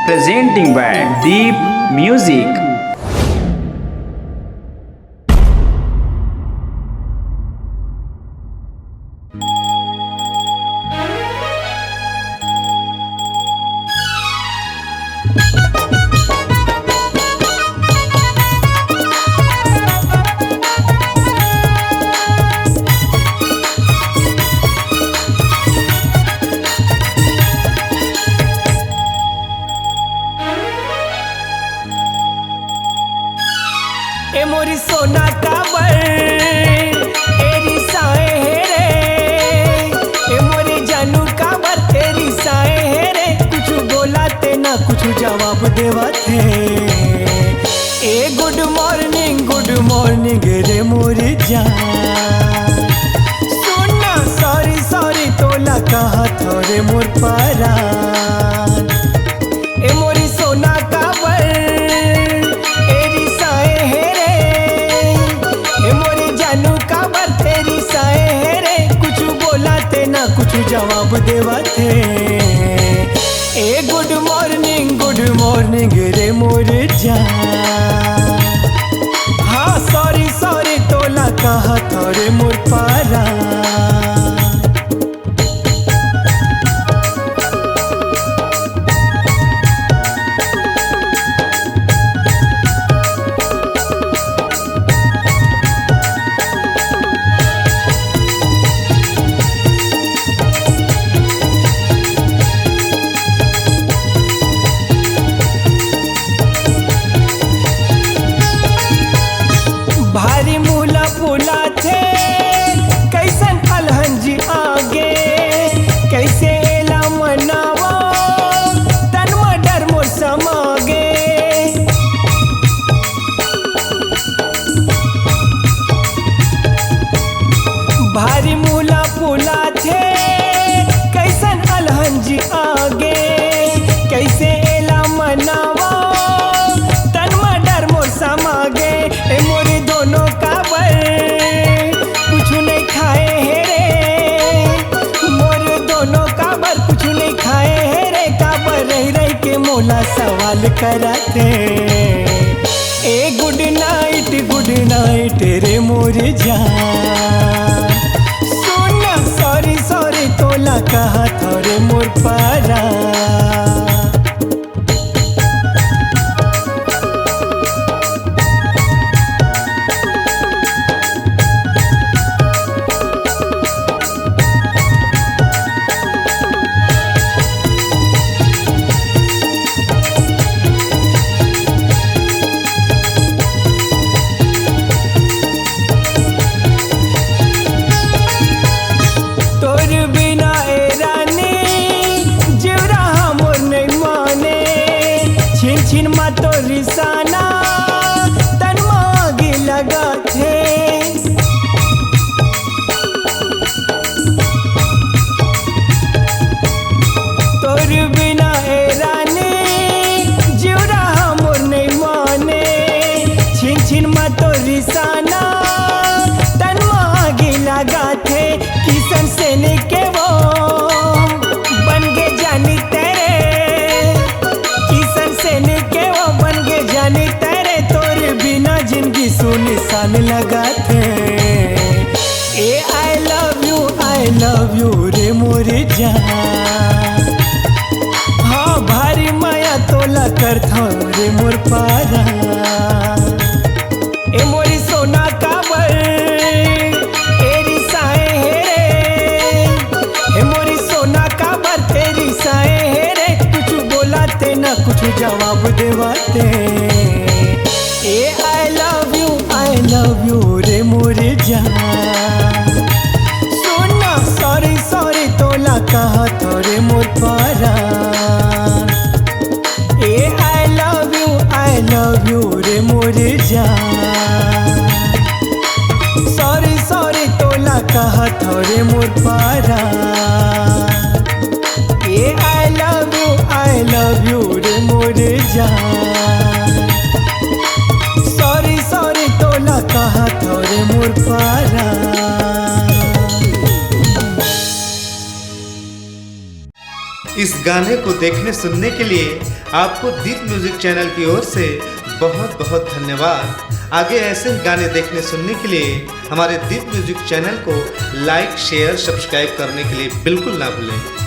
presenting by Deep Music. ए मोरी सोना काबर तेरी साए है रे, ए मोरी जानू काबर तेरी साए है रे। कुछ बोला ते ना कुछ जवाब देवा थे। ए गुड मॉर्निंग रे मोरी जान। सुनना सॉरी सॉरी तोला कहा थोड़े मोर परान। ए मोरी सोना काबर तेरी साए है रे, ए मोरी जानू काबर तेरी साए है रे। कुछ बोला ते ना कुछ जवाब देवा थे। ए गुड मॉर्निंग रे मोरे जान। हाँ सॉरी सॉरी तोला कहा थोड़े मोर पारा। भारी मूला फूला थे कैसन अलहंजी आगे, कैसे एला मनावा तनवा डर मोर समागे। भारी मूला फूला थे कैसन अलहंजी आगे, कैसे एला मनावा तनवा डर मोर समागे। ए मोरे दोनों काबर कुछ नहीं खाए है रे, मोरे दोनों काबर कुछ नहीं खाए है रे। काबर रह के मोला सवाल कराते। ए गुड नाइट रे मोरे जान। सुनना सॉरी सॉरी तोला कहा थोड़े मोर पारा। तोर बिना ए रानी जीवरा मोर नहीं माने। छिन छिन मा तोरी साना तन मागे लगा थे। तोर बिना ए रानी जीवरा मोर नहीं माने। छिन छिन मा तोरी साना तन मागे लगा थे। किसन सेने के वो बन गए जानी तेरे, किसन सेने के वो बन गए जानी तेरे। तोरे बिना जिंदगी सुनसान लगा थे। ए आई लव यू रे मोरे जान। हाँ भारी माया तोला कर था रे मोर पारा। ए मोरी सोना काबर तेरी साए है रे, ए मोरी सोना काबर तेरी साए है रे। कुछ बोला ते ना कुछ जवाब देवाते। ए आई लव यू रे मोरे जान। सुनना सॉरी सॉरी तोला कहा थोड़े मोर पारा। ए आई लव यू रे मोरे जान। सॉरी सॉरी तोला कहा थोड़े मोर पारा। ए आई लव यू रे मोरे जान। सॉरी सॉरी तोला कहा थोड़े मोर पारा। इस गाने को देखने सुनने के लिए आपको दीप म्यूजिक चैनल की ओर से बहुत बहुत धन्यवाद। आगे ऐसे ही गाने देखने सुनने के लिए हमारे दीप म्यूजिक चैनल को लाइक शेयर सब्सक्राइब करने के लिए बिल्कुल ना भूलें।